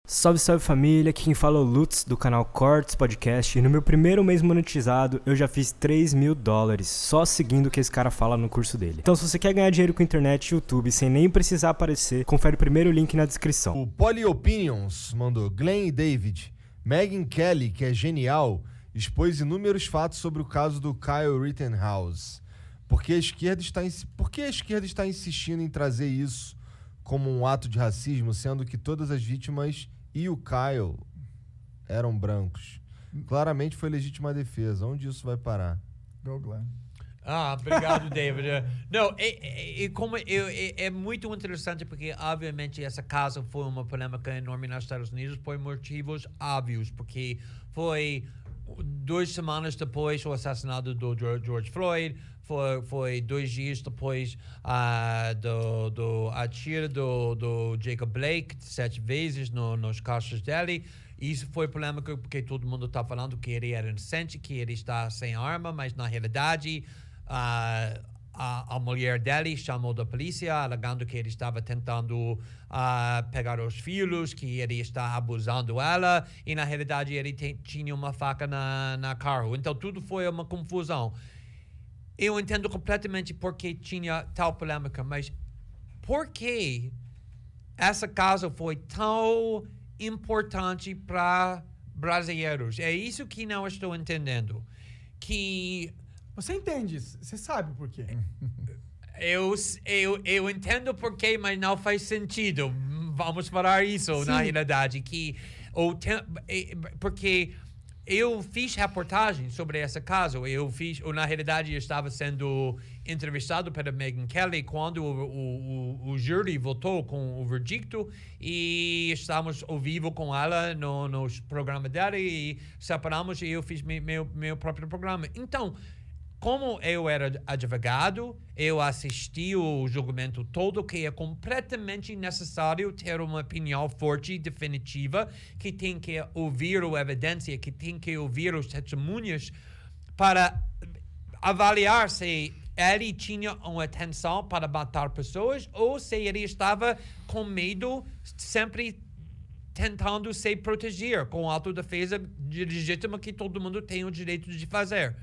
Salve, salve família, aqui quem fala é o Lutz do canal Cortes Podcast e no meu primeiro mês monetizado eu já fiz $3.000 só seguindo o que esse cara fala no curso dele. Então se você quer ganhar dinheiro com internet e YouTube sem nem precisar aparecer, confere o primeiro link na descrição. O Poly Opinions mandou Glenn e David. Megyn Kelly, que é genial, expôs inúmeros fatos sobre o caso do Kyle Rittenhouse. Por que a esquerda está insistindo em trazer isso como um ato de racismo, sendo que todas as vítimas e o Kyle eram brancos? Claramente foi legítima defesa. Onde isso vai parar? Go, Glenn. Obrigado, David. Não, é muito interessante porque, obviamente, essa casa foi uma polêmica enorme nos Estados Unidos por motivos óbvios, porque foi 2 semanas depois do assassinato do George Floyd, foi 2 dias depois do atiro do Jacob Blake 7 vezes nos costas dele. Isso foi polêmico porque todo mundo está falando que ele era inocente, que ele está sem arma, mas na realidade a mulher dele chamou da polícia alegando que ele estava tentando pegar os filhos, que ele está abusando ela e na realidade ele tinha uma faca na carro. Então tudo foi uma confusão. Eu entendo completamente por que tinha tal polêmica, mas por que essa causa foi tão importante para brasileiros? É isso que não estou entendendo. Que Você entende, você sabe por quê. eu entendo por quê, mas não faz sentido. Vamos falar isso. Sim. Na realidade. Porque eu fiz reportagem sobre esse caso. Na realidade, eu estava sendo entrevistado pela Megyn Kelly quando o júri votou com o verdicto e estávamos ao vivo com ela no programa dela e separamos e eu fiz meu próprio programa. Então, como eu era advogado, eu assisti o julgamento todo, que é completamente necessário ter uma opinião forte e definitiva, que tem que ouvir a evidência, que tem que ouvir os testemunhas para avaliar se ele tinha uma intenção para matar pessoas ou se ele estava com medo, sempre tentando se proteger com a autodefesa legítima que todo mundo tem o direito de fazer.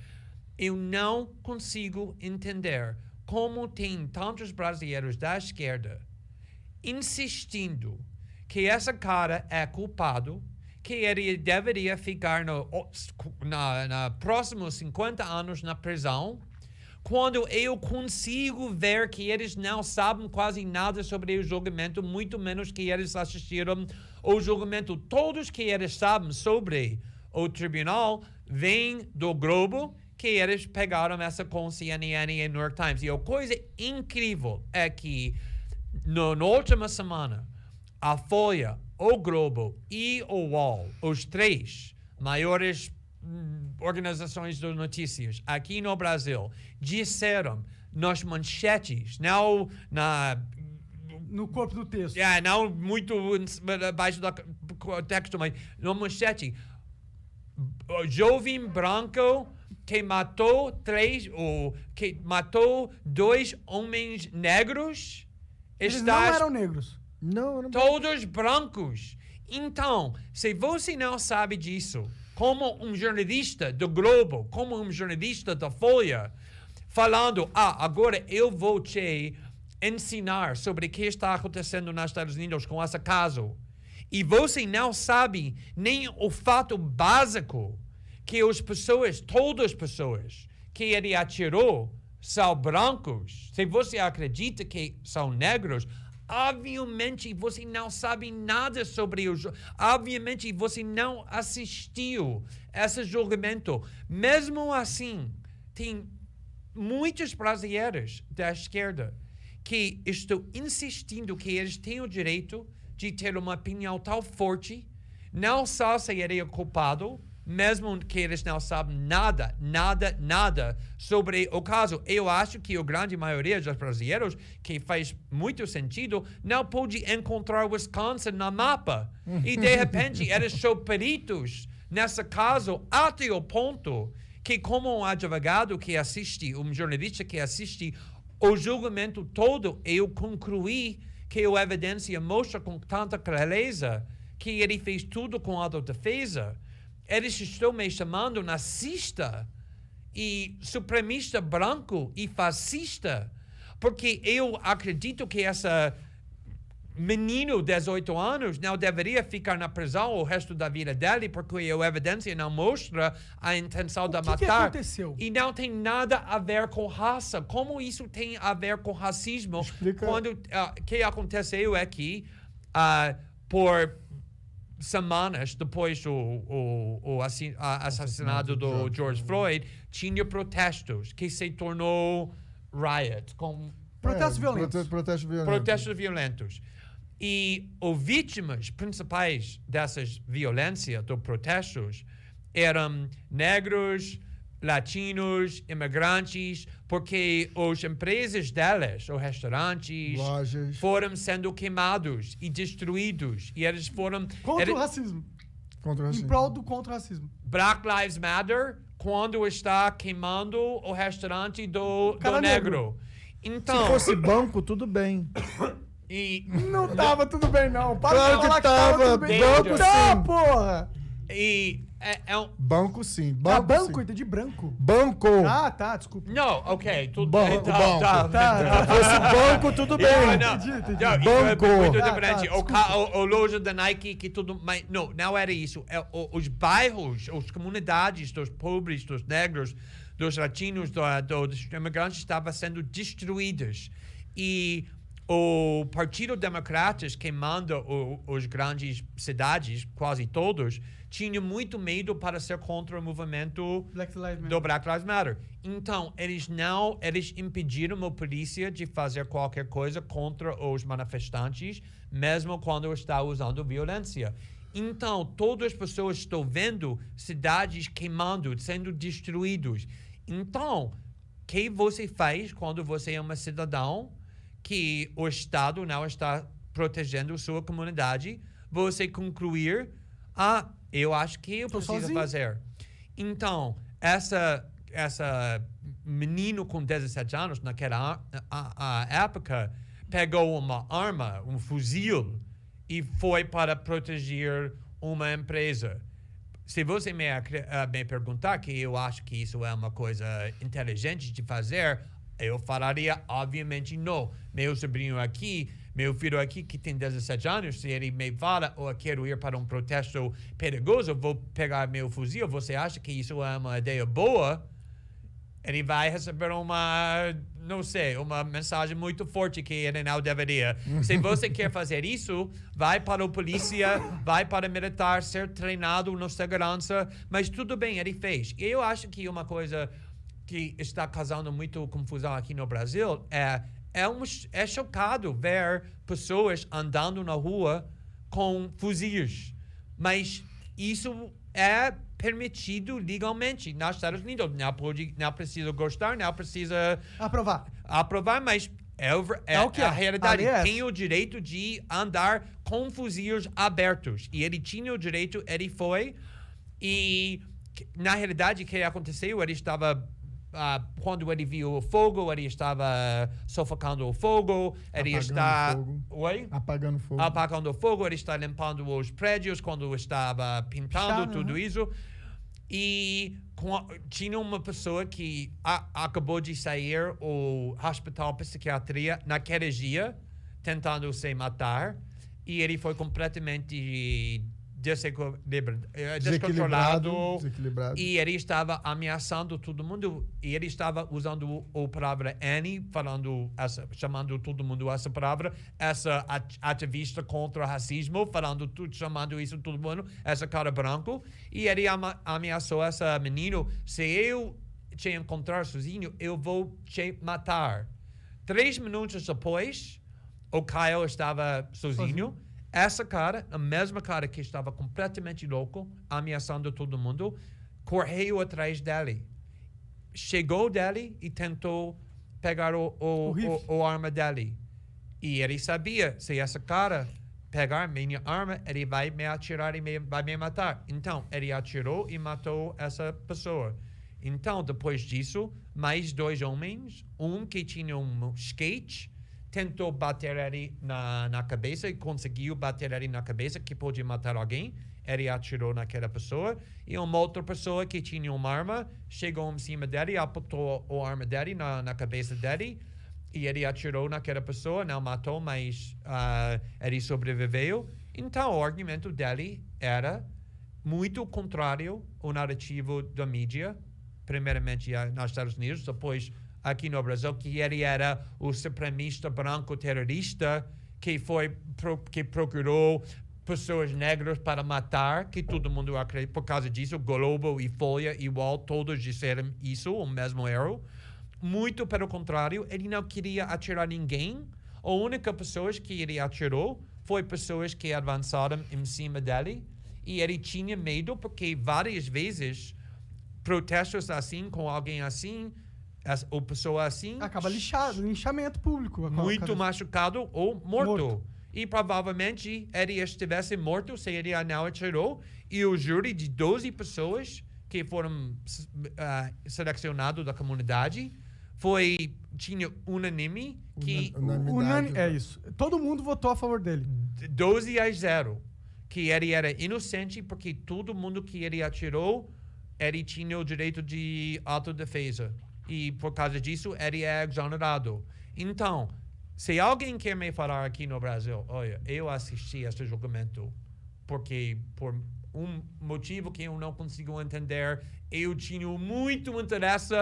Eu não consigo entender como tem tantos brasileiros da esquerda insistindo que esse cara é culpado, que ele deveria ficar na próximos 50 anos na prisão, quando eu consigo ver que eles não sabem quase nada sobre o julgamento, muito menos que eles assistiram ao julgamento. Todos que eles sabem sobre o tribunal vêm do Globo, que eles pegaram essa com CNN e New York Times. E a coisa incrível é que na última semana, a Folha, o Globo e o UOL, os 3 maiores organizações de notícias aqui no Brasil, disseram nas manchetes, não no corpo do texto. Não muito abaixo do texto, mas na manchete, o jovem branco que matou 2 homens negros. Eles não eram negros. Não. Todos brancos. Então, se você não sabe disso, como um jornalista do Globo, como um jornalista da Folha, falando, agora eu vou te ensinar sobre o que está acontecendo nos Estados Unidos com esse caso, e você não sabe nem o fato básico que todas as pessoas que ele atirou são brancos, se você acredita que são negros, obviamente você não sabe nada sobre obviamente você não assistiu esse julgamento. Mesmo assim, tem muitos brasileiros da esquerda que estão insistindo que eles têm o direito de ter uma opinião tão forte, não só se ele é culpado, mesmo que eles não sabem nada sobre o caso. Eu acho que a grande maioria dos brasileiros, que faz muito sentido, não pôde encontrar Wisconsin no mapa. E, de repente, eles são peritos nesse caso até o ponto que, como um advogado que assiste, um jornalista que assiste o julgamento todo, eu concluí que a evidência mostra com tanta clareza que ele fez tudo com autodefesa, eles estão me chamando nazista e supremista branco e fascista, porque eu acredito que essa menino de 18 anos não deveria ficar na prisão o resto da vida dele, porque a evidência não mostra a intenção de matar. O que aconteceu? E não tem nada a ver com raça. Como isso tem a ver com racismo? Explica. Quando que aconteceu é que por semanas depois do assassinato do George Floyd, tinha protestos que se tornou riot, com Protestos violentos. protestos violentos. E os vítimas principais dessas violências, dos protestos, eram negros, latinos, imigrantes, porque as empresas delas, os restaurantes, Lojas. foram sendo queimados e destruídos. E eles foram... Contra o racismo. Contra o Em racismo. prol do contra o racismo. Black Lives Matter quando está queimando o restaurante do Cara negro. Então... Se fosse banco, tudo bem. E, Não tava tudo bem, não. Para Claro de falar que tava. tudo bem. Banco Tá, sim. porra. e Banco sim. Ah, Banco banco, sim. entendi branco. Banco. Ah, tá, desculpa. não, ok, tudo Banco, banco. Tá. Se fosse banco, tudo bem. Entendi. Não, Banco. isso é muito Tá, diferente. tá, O loja da Nike, que tudo... Mas, não era isso. Os bairros, as comunidades dos pobres, dos negros, dos latinos, dos imigrantes estavam sendo destruídas. E o Partido Democrata, que manda os grandes cidades, quase todos, tinha muito medo para ser contra o movimento Black Lives Matter. do Black Lives Matter. Então, eles impediram a polícia de fazer qualquer coisa contra os manifestantes, mesmo quando está usando violência. Então, todas as pessoas estão vendo cidades queimando, sendo destruídos. Então, o que você faz quando você é um cidadão que o Estado não está protegendo sua comunidade? Você concluir, eu acho que eu preciso sozinho. fazer. Então, essa menino com 17 anos, naquela época, pegou uma arma, um fuzil, e foi para proteger uma empresa. Se você me perguntar que eu acho que isso é uma coisa inteligente de fazer, eu falaria, obviamente, não. Meu sobrinho aqui, meu filho aqui, que tem 17 anos, se ele me fala, eu quero ir para um protesto perigoso, vou pegar meu fuzil, você acha que isso é uma ideia boa? Ele vai receber uma mensagem muito forte que ele não deveria. Se você quer fazer isso, vai para a polícia, vai para o militar, ser treinado na segurança, mas tudo bem, ele fez. E eu acho que uma coisa que está causando muita confusão aqui no Brasil é chocado ver pessoas andando na rua com fuzis. Mas isso é permitido legalmente nos Estados Unidos. Não precisa gostar, não precisa aprovar, mas o que a realidade. Aliás, Tem o direito de andar com fuzis abertos. E ele tinha o direito, ele foi. E, na realidade, o que aconteceu? Ele estava... quando ele viu o fogo, ele estava sufocando o fogo. Ele está... Oi? Apagando fogo. Apagando o fogo. Ele está limpando os prédios quando estava pintando tudo isso. E tinha uma pessoa que acabou de sair do hospital de psiquiatria naquele dia, tentando se matar. E ele foi completamente descontrolado. Desequilibrado. E ele estava ameaçando todo mundo. E ele estava usando a palavra Annie, chamando todo mundo essa palavra. Essa ativista contra o racismo, chamando isso todo mundo. Essa cara branco. E ele ameaçou essa menino. Se eu te encontrar sozinho, eu vou te matar. 3 minutos depois, o Kyle estava sozinho. Essa cara, a mesma cara que estava completamente louco, ameaçando todo mundo, correu atrás dele. Chegou dele e tentou pegar o arma dele. E ele sabia, se essa cara pegar minha arma, ele vai me atirar e vai me matar. Então, ele atirou e matou essa pessoa. Então, depois disso, mais 2 homens, um que tinha um skate, tentou bater ele na cabeça e conseguiu bater ele na cabeça, que pôde matar alguém. Ele atirou naquela pessoa. E uma outra pessoa que tinha uma arma chegou em cima dele, apontou a arma dele na cabeça dele. E ele atirou naquela pessoa, não matou, mas ele sobreviveu. Então, o argumento dele era muito contrário ao narrativo da mídia, primeiramente nos Estados Unidos, depois aqui no Brasil, que ele era o supremista branco terrorista que procurou pessoas negras para matar, que todo mundo acredita. Por causa disso, Globo e Folha igual, todos disseram isso, o mesmo erro. Muito pelo contrário, ele não queria atirar ninguém. A única pessoa que ele atirou foi pessoas que avançaram em cima dele. E ele tinha medo porque várias vezes protestos assim, com alguém assim, ou pessoa assim... Acaba linchamento público. Muito machucado ou morto. E provavelmente ele estivesse morto se ele não atirou. E o júri de 12 pessoas que foram selecionados da comunidade tinha unânime que... É isso. Todo mundo votou a favor dele. 12-0. Que ele era inocente porque todo mundo que ele atirou, ele tinha o direito de autodefesa. E por causa disso, ele é exonerado. Então, se alguém quer me falar aqui no Brasil, olha, eu assisti esse julgamento porque por um motivo que eu não consigo entender, eu tinha muito interesse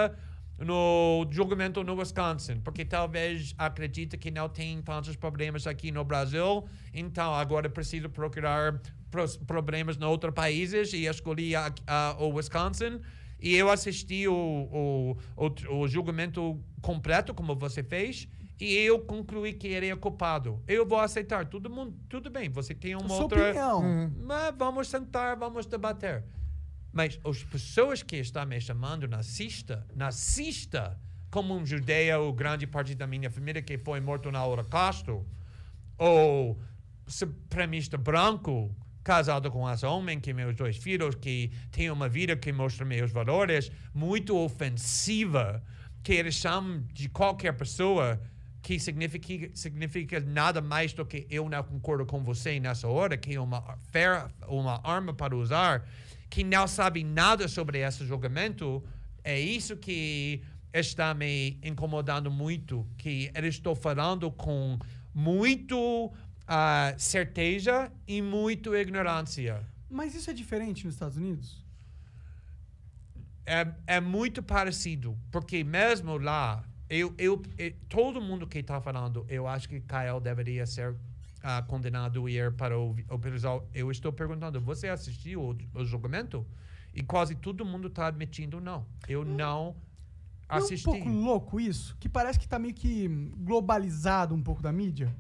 no julgamento no Wisconsin, porque talvez acredita que não tem tantos problemas aqui no Brasil, então agora preciso procurar problemas em outros países e escolhi o Wisconsin. E eu assisti o julgamento completo, como você fez, e eu concluí que ele é culpado. Eu vou aceitar. Tudo bem, você tem uma outra... opinião. Mas vamos sentar, vamos debater. Mas as pessoas que estão me chamando nazista, como um judeu, grande parte da minha família que foi morto no Holocausto, ou supremista branco, casado com esse homem, que meus 2 filhos, que tem uma vida que mostra meus valores, muito ofensiva, que eles chamam de qualquer pessoa que significa nada mais do que eu não concordo com você nessa hora, que é uma arma para usar, que não sabe nada sobre esse julgamento. É isso que está me incomodando muito, que eu estou falando com muito certeza e muito ignorância. Mas isso é diferente nos Estados Unidos? É muito parecido, porque mesmo lá, todo mundo que está falando, eu acho que Kyle deveria ser condenado e ir para o prisão. Eu estou perguntando, você assistiu o julgamento? E quase todo mundo está admitindo não. Eu não assisti. Não é um pouco louco isso? Que parece que está meio que globalizado um pouco da mídia?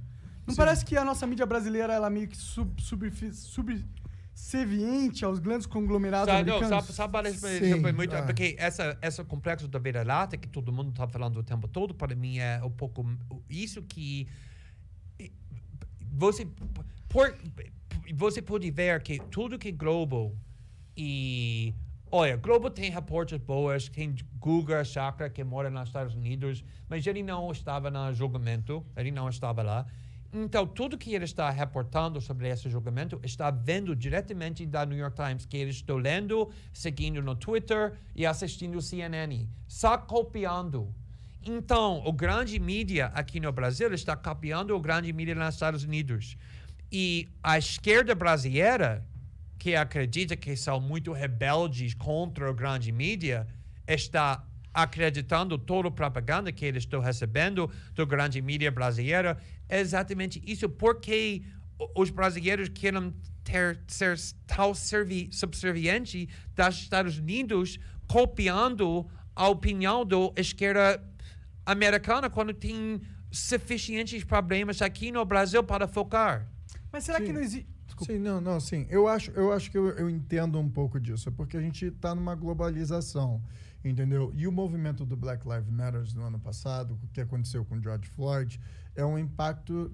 Não parece que a nossa mídia brasileira ela meio que subserviente aos grandes conglomerados americanos? Porque esse complexo da vira-lata que todo mundo está falando o tempo todo, para mim é um pouco isso que você pode ver que tudo que Globo e... Olha, Globo tem repórteres boas, tem Guga Chakra, que mora nos Estados Unidos, mas ele não estava no julgamento, ele não estava lá. Então, tudo que ele está reportando sobre esse julgamento está vendo diretamente da New York Times, que ele está lendo, seguindo no Twitter e assistindo o CNN, só copiando. Então, o grande mídia aqui no Brasil está copiando o grande mídia nos Estados Unidos. E a esquerda brasileira, que acredita que são muito rebeldes contra o grande mídia, está acreditando toda a propaganda que eles estão recebendo do grande mídia brasileiro. É exatamente isso, porque os brasileiros querem ser tão subservientes dos Estados Unidos, copiando a opinião da esquerda americana, quando tem suficientes problemas aqui no Brasil para focar. Mas será que não existe... Sim. Eu acho que eu entendo um pouco disso. É porque a gente está numa globalização, entendeu? E o movimento do Black Lives Matter no ano passado, o que aconteceu com George Floyd, é um impacto,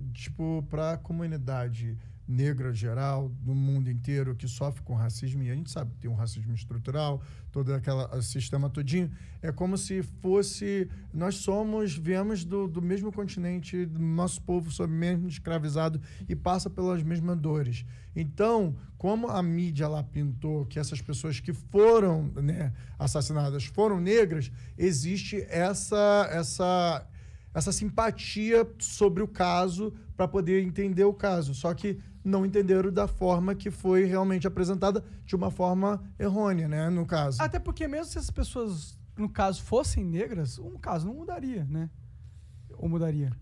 para a comunidade negra geral, do mundo inteiro, que sofre com racismo, e a gente sabe que tem um racismo estrutural, todo aquele sistema todinho, é como se fosse... viemos do mesmo continente, do nosso povo foi mesmo escravizado e passa pelas mesmas dores. Então, como a mídia lá pintou que essas pessoas que foram, né, assassinadas foram negras, existe essa simpatia sobre o caso para poder entender o caso. Só que não entenderam da forma que foi realmente apresentada, de uma forma errônea, né, no caso. Até porque mesmo se essas pessoas, no caso, fossem negras, o caso não mudaria, né? Ou mudaria?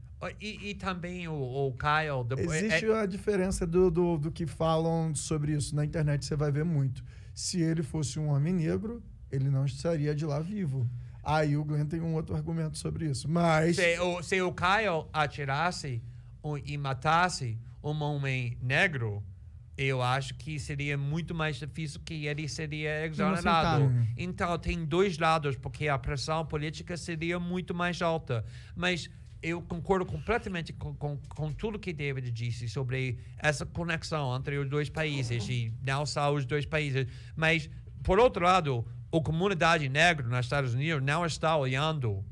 E também o Kyle... Existe a diferença do que falam sobre isso. Na internet você vai ver muito. Se ele fosse um homem negro, ele não estaria de lá vivo. Aí o Glenn tem um outro argumento sobre isso. Mas... Se o Kyle atirasse e matasse um homem negro, eu acho que seria muito mais difícil que ele seria exonerado. Então, tem dois lados, porque a pressão política seria muito mais alta. Mas eu concordo completamente com tudo que David disse sobre essa conexão entre os dois países, e não só os dois países. Mas, por outro lado, a comunidade negra nos Estados Unidos não está olhando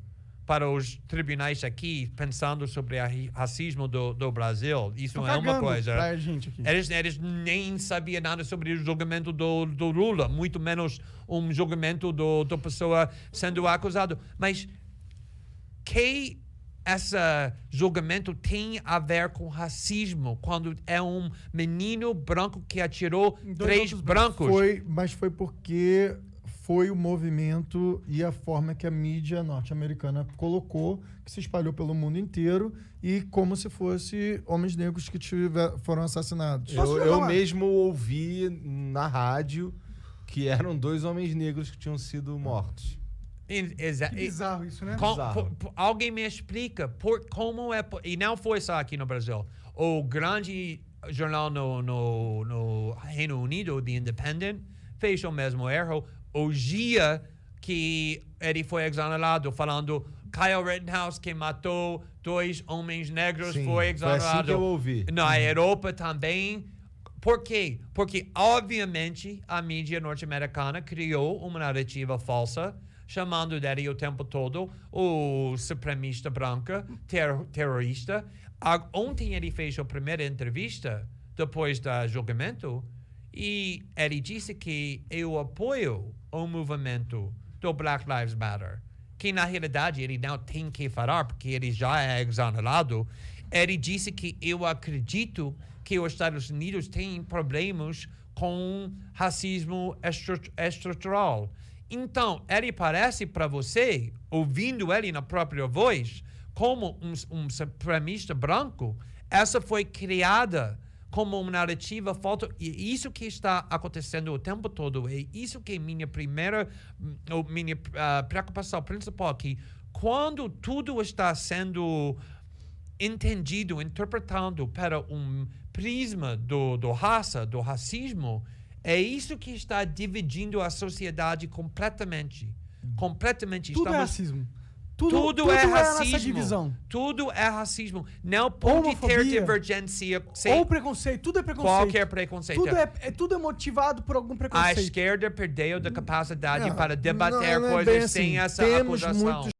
para os tribunais aqui, pensando sobre o racismo do Brasil. Isso não é uma coisa. Pra gente aqui. Eles nem sabiam nada sobre o julgamento do Lula, muito menos um julgamento da pessoa sendo acusado. Mas que esse julgamento tem a ver com racismo, quando é um menino branco que atirou três brancos? Mas foi porque... foi o movimento e a forma que a mídia norte-americana colocou, que se espalhou pelo mundo inteiro, e como se fosse homens negros que foram assassinados. Eu mesmo ouvi na rádio que eram 2 homens negros que tinham sido mortos. Que bizarro isso, né? Alguém me explica como é... E não foi só aqui no Brasil. O grande jornal no Reino Unido, The Independent, fez o mesmo erro. O dia que ele foi exonerado, falando Kyle Rittenhouse, que matou 2 homens negros, foi exonerado. Foi assim que eu ouvi. Na Europa também. Por quê? Porque, obviamente, a mídia norte-americana criou uma narrativa falsa, chamando dele o tempo todo o supremista branco, terrorista. Ontem ele fez a primeira entrevista, depois do julgamento, e ele disse que eu apoio o movimento do Black Lives Matter, que na realidade ele não tem que falar, porque ele já é exonerado. Ele disse que eu acredito que os Estados Unidos têm problemas com racismo estrutural. Então, ele parece para você, ouvindo ele na própria voz, como um supremacista branco. Essa foi criada como uma narrativa falsa, e isso que está acontecendo o tempo todo, é isso que é minha preocupação principal aqui. Quando tudo está sendo entendido, interpretado para um prisma do raça, do racismo, é isso que está dividindo a sociedade completamente. Tudo é racismo. Tudo é racismo. Essa divisão. Tudo é racismo. Não pode ter divergência. Ou preconceito. Tudo é preconceito. Qualquer preconceito. Tudo é motivado por algum preconceito. A esquerda perdeu da capacidade para debater coisas sem essa acusação. Temos muitos